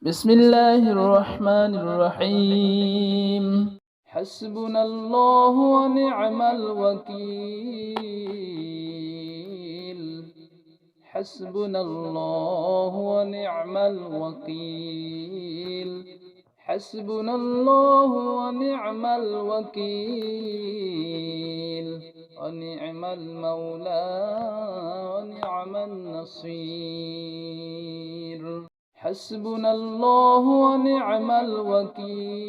بسم الله الرحمن الرحيم. حسبنا الله ونعم الوكيل. حسبنا الله ونعم الوكيل. حسبنا الله ونعم الوكيل. ونعم المولى ونعم النصير. حسبنا الله ونعم الوكيل.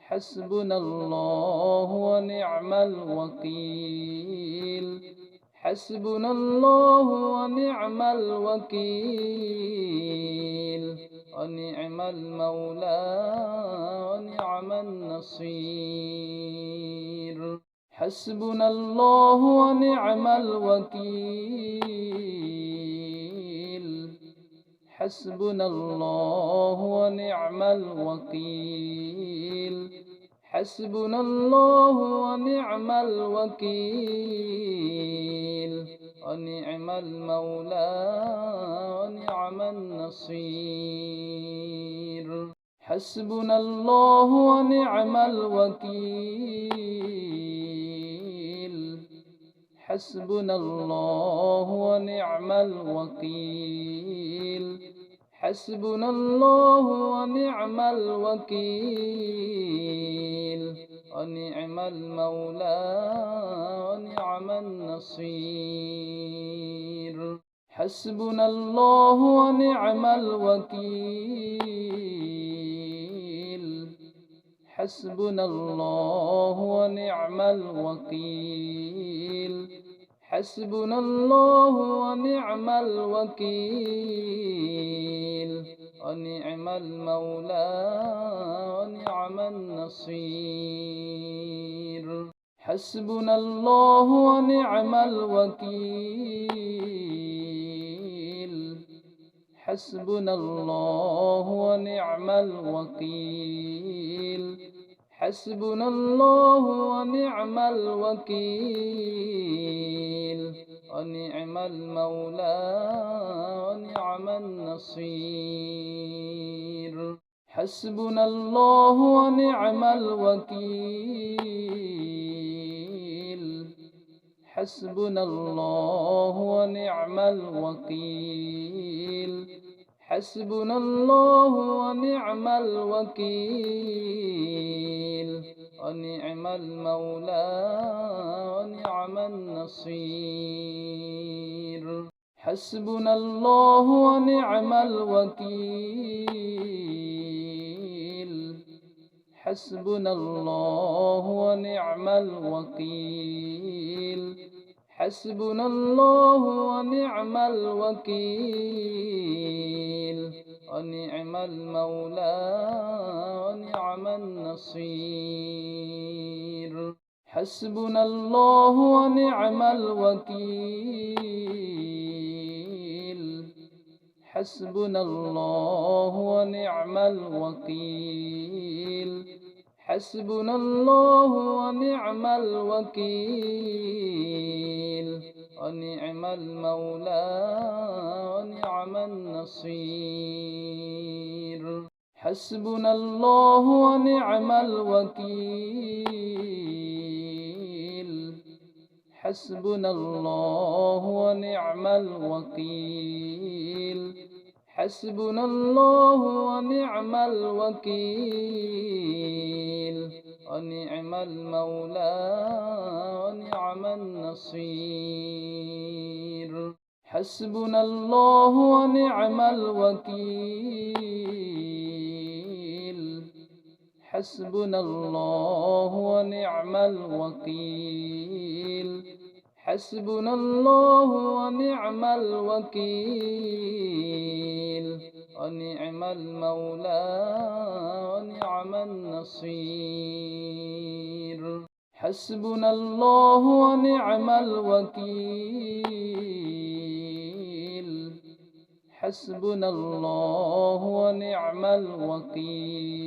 حسبنا الله ونعم الوكيل. حسبنا الله ونعم الوكيل. ونعم المولى ونعم النصير. حسبنا الله ونعم الوكيل. حسبنا الله ونعم الوكيل. حسبنا الله ونعم الوكيل. ونعم المولى ونعم النصير. حسبنا الله ونعم الوكيل. حسبنا الله ونعم الوكيل. حسبنا الله ونعم الوكيل. ونعم المولى ونعم النصير. حسبنا الله ونعم الوكيل. حسبنا الله ونعم الوكيل. حسبنا الله ونعم الوكيل. ونعم المولى ونعم النصير. حسبنا الله ونعم الوكيل. حسبنا الله ونعم الوكيل. حسبنا الله ونعم الوكيل. ونعم المولى ونعم النصير. حسبنا الله ونعم الوكيل. حسبنا الله ونعم الوكيل. حسبنا الله ونعم الوكيل. ونعم المولى ونعم النصير. حسبنا الله ونعم الوكيل. حسبنا الله ونعم الوكيل. حسبنا الله ونعم الوكيل. ونعم المولى ونعم النصير. حسبنا الله ونعم الوكيل. حسبنا الله ونعم الوكيل. حسبنا الله ونعم الوكيل. ونعم المولى ونعم النصير. حسبنا الله ونعم الوكيل. حسبنا الله ونعم الوكيل. حسبنا الله ونعم الوكيل. ونعم المولى ونعم النصير. حسبنا الله ونعم الوكيل. حسبنا الله ونعم الوكيل. حسبنا الله ونعم الوكيل. ونعم المولى ونعم النصير. حسبنا الله ونعم الوكيل. حسبنا الله ونعم الوكيل.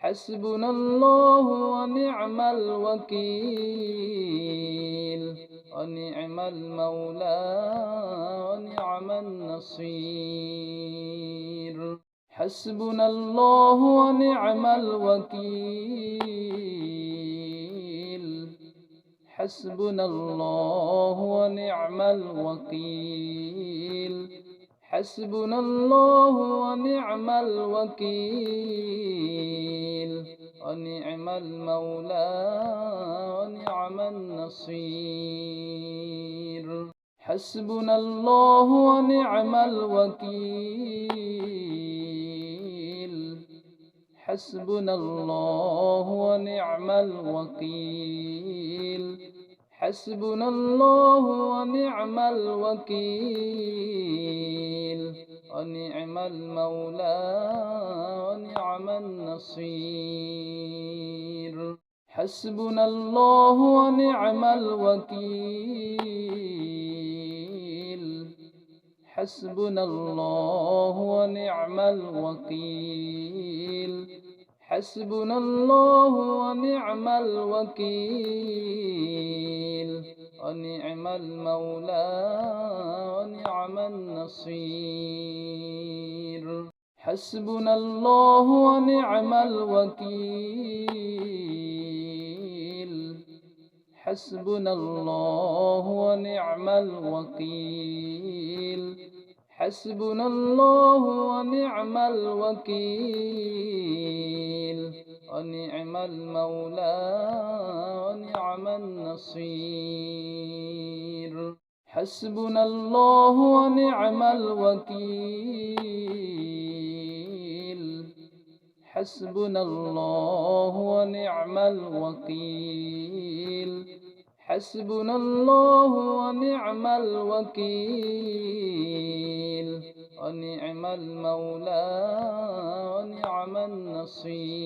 حسبنا الله ونعم الوكيل. ونعم المولى ونعم النصير. حسبنا الله ونعم الوكيل. حسبنا الله ونعم الوكيل. حسبنا الله ونعم الوكيل. ونعم المولى ونعم النصير. حسبنا الله ونعم الوكيل. حسبنا الله ونعم الوكيل. حسبنا الله ونعم الوكيل. ونعم المولى ونعم النصير. حسبنا الله ونعم الوكيل. حسبنا الله ونعم الوكيل. حسبنا الله ونعم الوكيل. ونعم المولى ونعم النصير. حسبنا الله ونعم الوكيل. حسبنا الله ونعم الوكيل. حسبنا الله ونعم الوكيل. ونعم المولى ونعم النصير. حسبنا الله ونعم الوكيل. حسبنا الله ونعم الوكيل. حسبنا الله ونعم الوكيل. ونعم المولى ونعم النصير.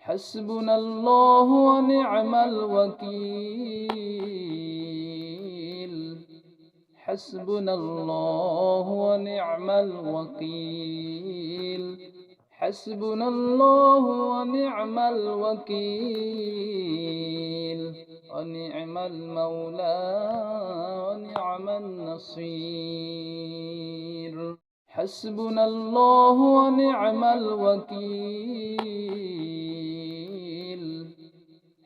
حسبنا الله ونعم الوكيل. حسبنا الله ونعم الوكيل. حسبنا الله ونعم الوكيل. ونعم المولى ونعم النصير. حسبنا الله ونعم الوكيل.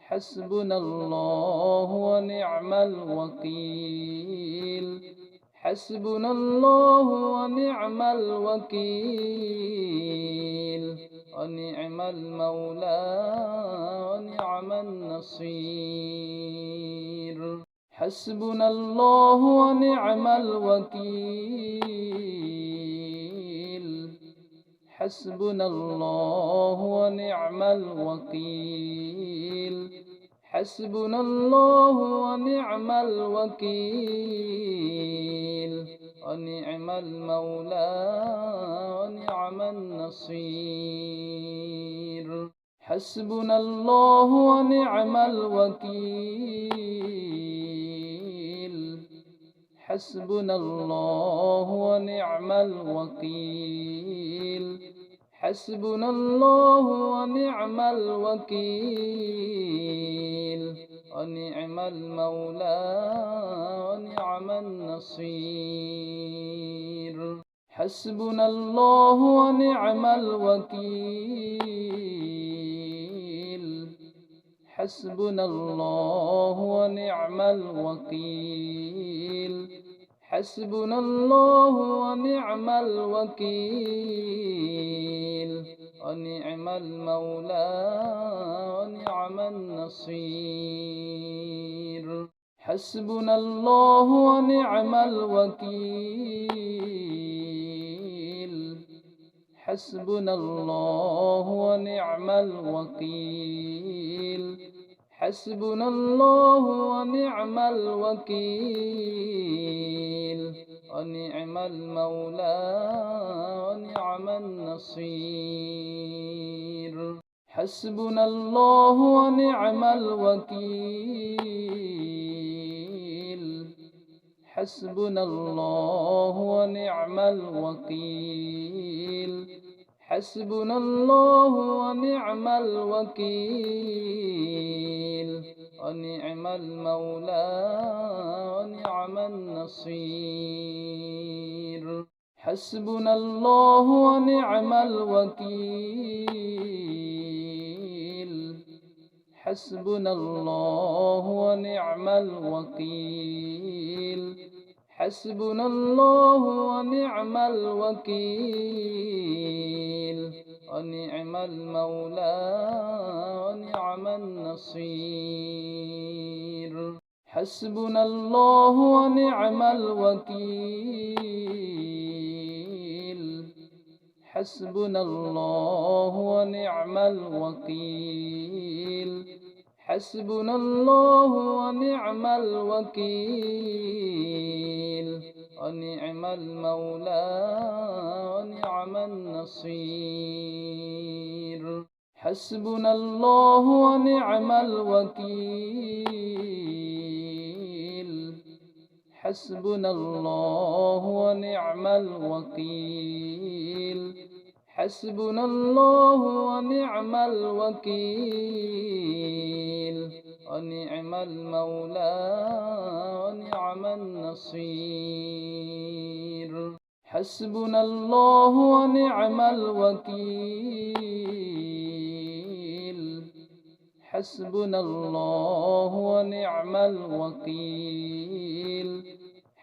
حسبنا الله ونعم الوكيل. حسبنا الله ونعم الوكيل. ونعم المولى ونعم النصير. حسبنا الله ونعم الوكيل. حسبنا الله ونعم الوكيل. حسبنا الله ونعم الوكيل. ونعم المولى ونعم النصير. حسبنا الله ونعم الوكيل. حسبنا الله ونعم الوكيل. حسبنا الله ونعم الوكيل. ونعم المولى ونعم النصير. حسبنا الله ونعم الوكيل. حسبنا الله ونعم الوكيل. حسبنا الله ونعم الوكيل. ونعم المولى ونعم النصير. حسبنا الله ونعم الوكيل. حسبنا الله ونعم الوكيل. حسبنا الله ونعم الوكيل. ونعم المولى ونعم النصير. حسبنا الله ونعم الوكيل. حسبنا الله ونعم الوكيل. حسبنا الله ونعم الوكيل. ونعم المولى ونعم النصير. حسبنا الله ونعم الوكيل. حسبنا الله ونعم الوكيل. حسبنا الله ونعم الوكيل. ونعم المولى ونعم النصير. حسبنا الله ونعم الوكيل. حسبنا الله ونعم الوكيل. حسبنا الله ونعم الوكيل. ونعم المولى ونعم النصير. حسبنا الله ونعم الوكيل. حسبنا الله ونعم الوكيل. حسبنا الله ونعم الوكيل. ونعم المولى ونعم النصير. حسبنا الله ونعم الوكيل. حسبنا الله ونعم الوكيل.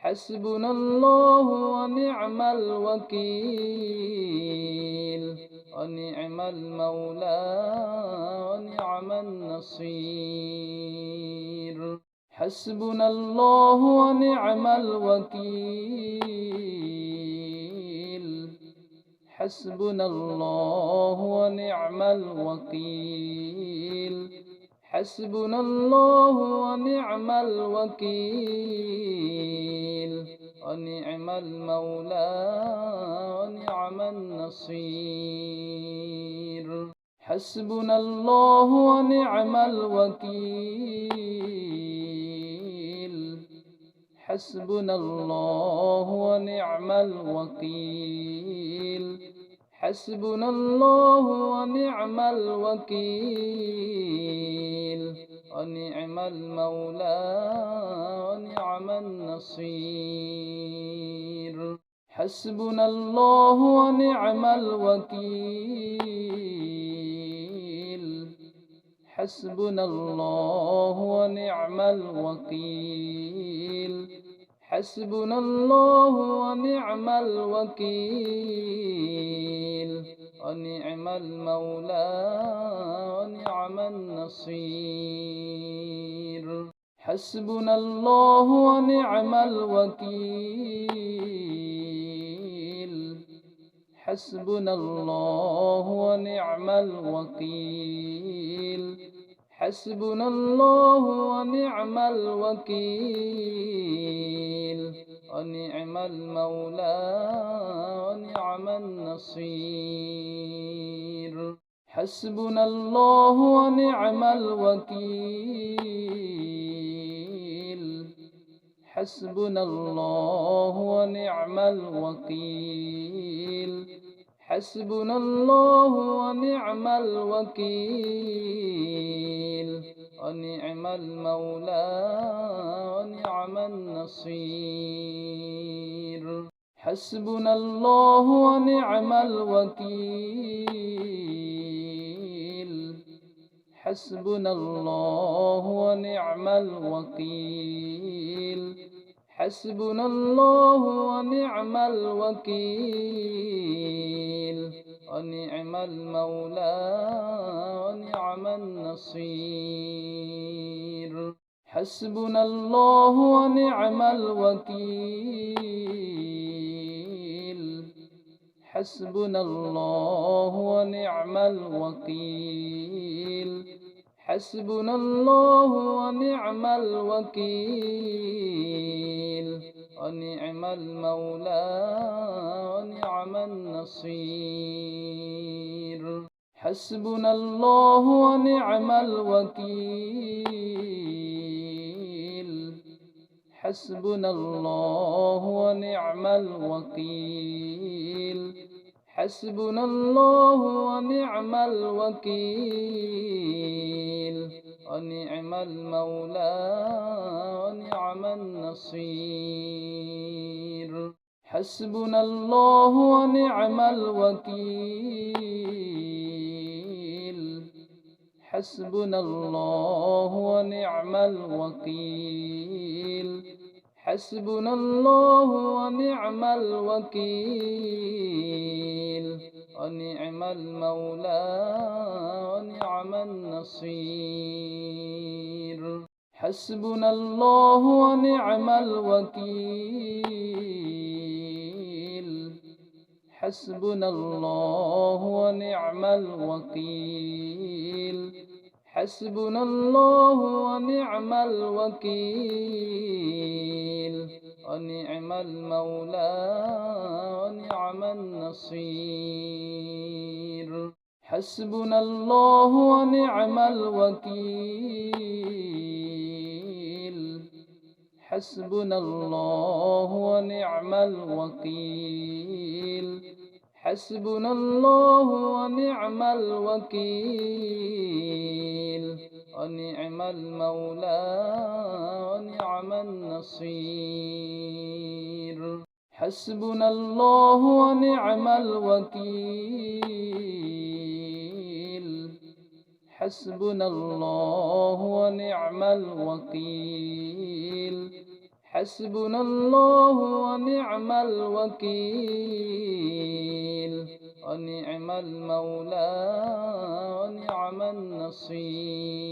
حسبنا الله ونعم الوكيل. ونعم المولى ونعم النصير. حسبنا الله ونعم الوكيل. حسبنا الله ونعم الوكيل. حسبنا الله ونعم الوكيل. ونعم المولى ونعم النصير. حسبنا الله ونعم الوكيل. حسبنا الله ونعم الوكيل. حسبنا الله ونعم الوكيل. ونعم المولى ونعم النصير. حسبنا الله ونعم الوكيل. حسبنا الله ونعم الوكيل. حسبنا الله ونعم الوكيل. ونعم المولى ونعم النصير. حسبنا الله ونعم الوكيل. حسبنا الله ونعم الوكيل. حسبنا الله ونعم الوكيل. ونعم المولى ونعم النصير. حسبنا الله ونعم الوكيل. حسبنا الله ونعم الوكيل. حسبنا الله ونعم الوكيل. ونعم المولى ونعم النصير. حسبنا الله ونعم الوكيل. حسبنا الله ونعم الوكيل. حسبنا الله ونعم الوكيل. ونعم المولى ونعم النصير. حسبنا الله ونعم الوكيل. حسبنا الله ونعم الوكيل. حسبنا الله ونعم الوكيل. ونعم المولى ونعم النصير. حسبنا الله ونعم الوكيل. حسبنا الله ونعم الوكيل. حسبنا الله ونعم الوكيل. ونعم المولى ونعم النصير حسبنا الله ونعم الوكيل حسبنا الله ونعم الوكيل حسبنا الله ونعم الوكيل ونعم المولى ونعم النصير حسبنا الله ونعم الوكيل حسبنا الله ونعم الوكيل حسبنا الله ونعم الوكيل ونعم المولى ونعم النصير حسبنا الله ونعم الوكيل حسبنا الله ونعم الوكيل حسبنا الله ونعم الوكيل ونعم المولى ونعم النصير حسبنا الله ونعم الوكيل حسبنا الله ونعم الوكيل حسبنا الله ونعم الوكيل ونعم المولى ونعم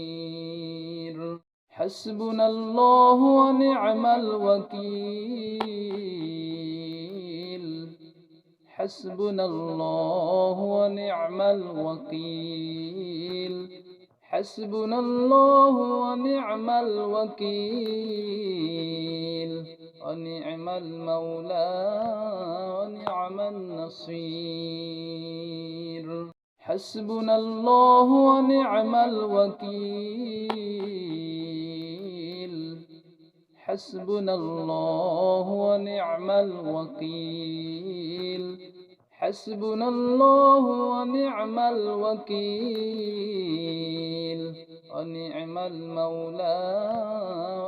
النصير حسبنا الله ونعم الوكيل حسبنا الله ونعم الوكيل حسبنا الله ونعم الوكيل ونعم المولى ونعم النصير حسبنا الله ونعم الوكيل حسبنا الله ونعم الوكيل حسبنا الله ونعم الوكيل ونعم المولى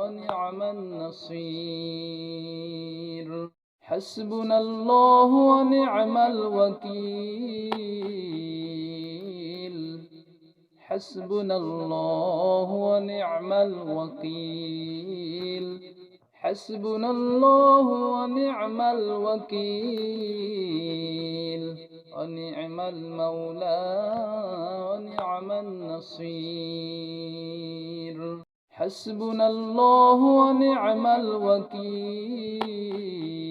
ونعم النصير حسبنا الله ونعم الوكيل حسبنا الله ونعم الوكيل حسبنا الله ونعم الوكيل ونعم المولى ونعم النصير حسبنا الله ونعم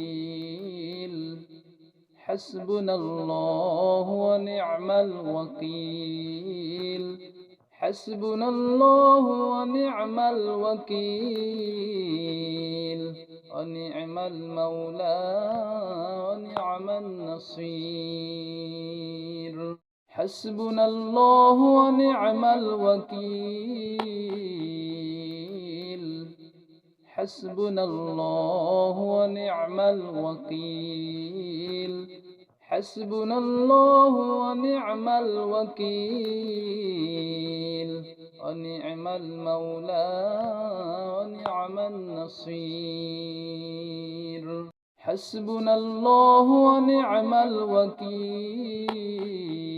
الوكيل حسبنا الله ونعم الوكيل حسبنا الله ونعم الوكيل ونعم المولى ونعم النصير حسبنا الله ونعم الوكيل حسبنا الله ونعم الوكيل حسبنا الله ونعم الوكيل ونعم المولى ونعم النصير حسبنا الله ونعم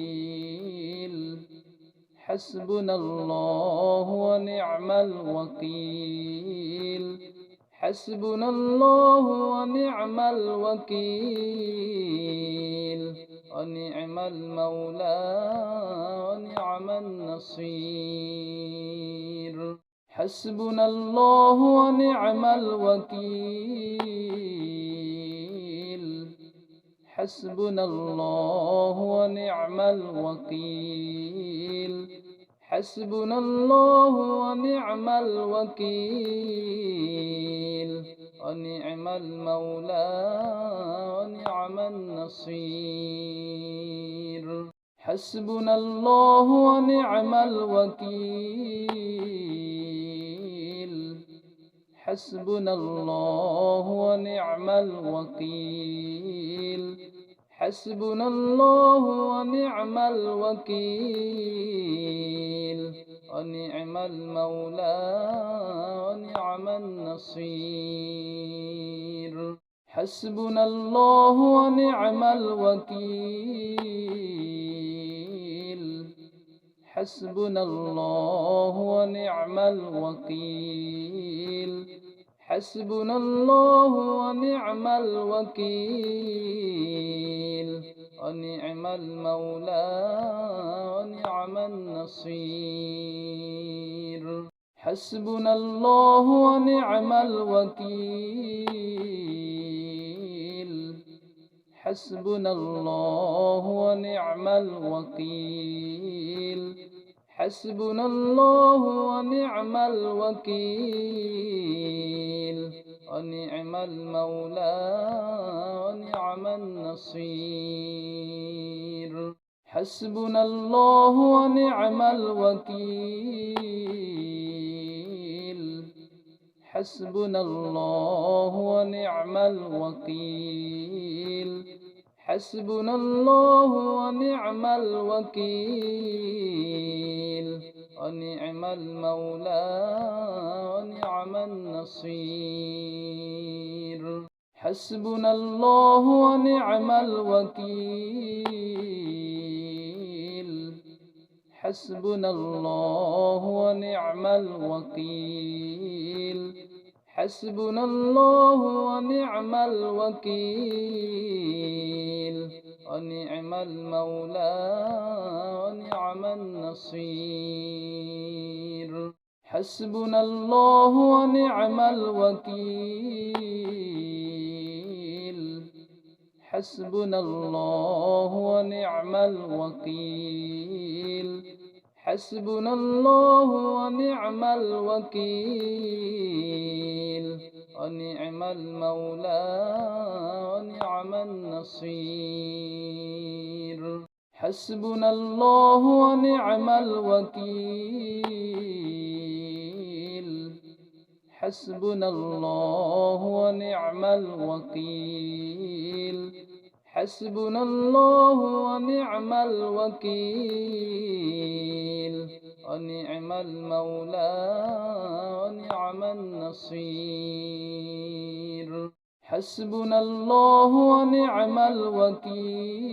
الوكيل حسبنا الله ونعم الوكيل حسبنا الله ونعم الوكيل ونعم المولى ونعم النصير حسبنا الله ونعم الوكيل حسبنا الله ونعم الوكيل حسبنا الله ونعم الوكيل ونعم المولى ونعم النصير حسبنا الله ونعم الوكيل حسبنا الله ونعم الوكيل حسبنا الله ونعم الوكيل ونعم المولى ونعم النصير. حسبنا الله ونعم الوكيل. حسبنا الله ونعم الوكيل. حسبنا الله ونعم الوكيل. ونعم المولى ونعم النصير. حسبنا الله ونعم الوكيل. حسبنا الله ونعم الوكيل. حسبنا الله ونعم الوكيل. ونعم المولى ونعم النصير. حسبنا الله ونعم الوكيل. حسبنا الله ونعم الوكيل. حسبنا الله ونعم الوكيل. ونعم المولى ونعم النصير. حسبنا الله ونعم الوكيل. حسبنا الله ونعم الوكيل. حسبنا الله ونعم الوكيل. ونعم المولى ونعم النصير. حسبنا الله ونعم الوكيل. حسبنا الله ونعم الوكيل. حسبنا الله ونعم الوكيل. ونعم المولى ونعم النصير. حسبنا الله ونعم الوكيل. حسبنا الله ونعم الوكيل. حسبنا الله ونعم الوكيل. ونعم المولى ونعم النصير. حسبنا الله ونعم الوكيل.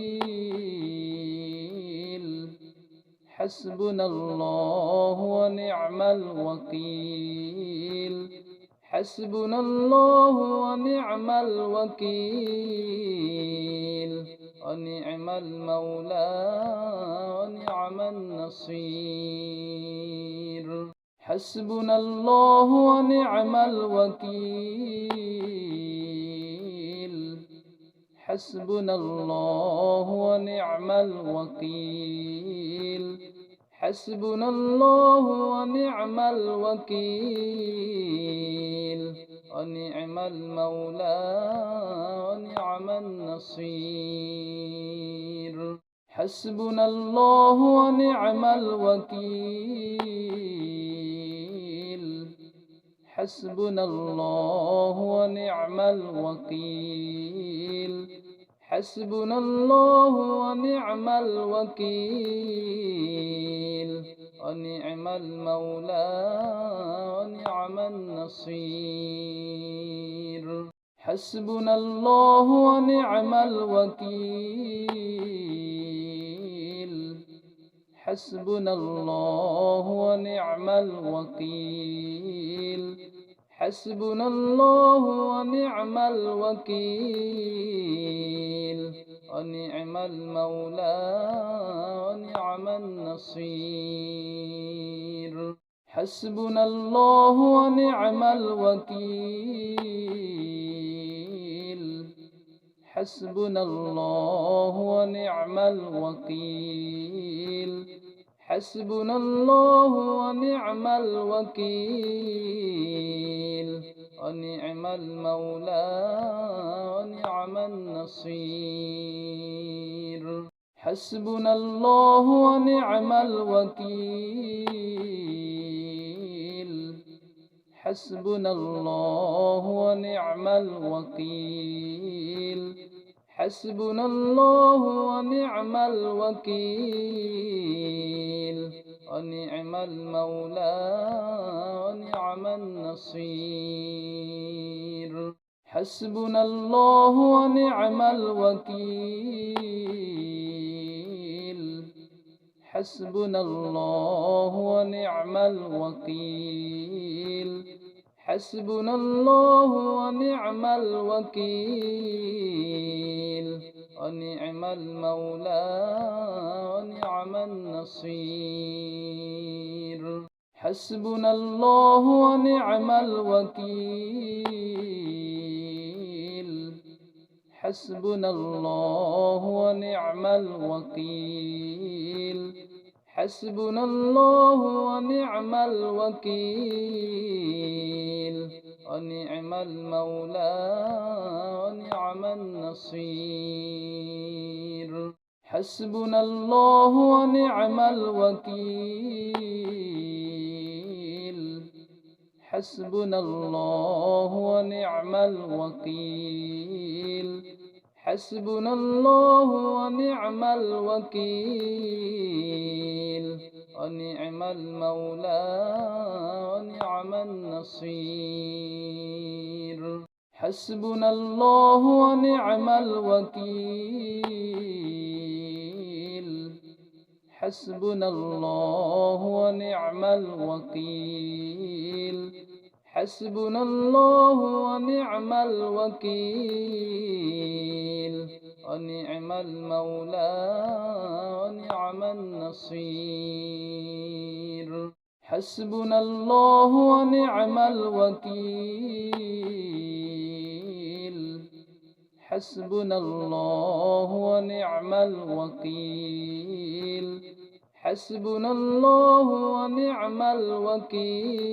حسبنا الله ونعم الوكيل. حسبنا الله ونعم الوكيل. ونعم المولى ونعم النصير. حسبنا الله ونعم الوكيل. حسبنا الله ونعم الوكيل. حسبنا الله ونعم الوكيل. ونعم المولى ونعم النصير. حسبنا الله ونعم الوكيل. حسبنا الله ونعم الوكيل. حسبنا الله ونعم الوكيل. ونعم المولى ونعم النصير. حسبنا الله ونعم الوكيل. حسبنا الله ونعم الوكيل. حسبنا الله ونعم الوكيل. ونعم المولى ونعم النصير. حسبنا الله ونعم الوكيل. حسبنا الله ونعم الوكيل. حسبنا الله ونعم الوكيل. ونعم المولى ونعم النصير. حسبنا الله ونعم الوكيل. حسبنا الله ونعم الوكيل. حسبنا الله ونعم الوكيل. ونعم المولى ونعم النصير. حسبنا الله ونعم الوكيل. حسبنا الله ونعم الوكيل. حسبنا الله ونعم الوكيل. ونعم المولى ونعم النصير. حسبنا الله ونعم الوكيل. حسبنا الله ونعم الوكيل. حسبنا الله ونعم الوكيل. ونعم المولى ونعم النصير. حسبنا الله ونعم الوكيل. حسبنا الله ونعم الوكيل. حسبنا الله ونعم الوكيل. ونعم المولى ونعم النصير. حسبنا الله ونعم الوكيل. حسبنا الله ونعم الوكيل. حسبنا الله ونعم الوكيل. ونعم المولى ونعم النصير. حسبنا الله ونعم الوكيل. حسبنا الله ونعم الوكيل. حسبنا الله ونعم الوكيل.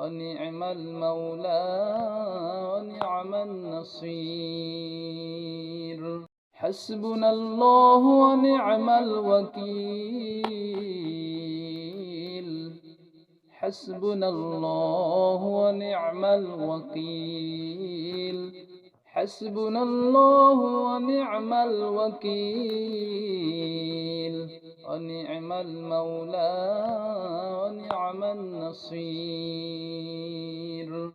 ونعم المولى ونعم النصير. حسبنا الله ونعم الوكيل. حسبنا الله ونعم الوكيل. حسبنا الله ونعم الوكيل. ونعم المولى ونعم النصير.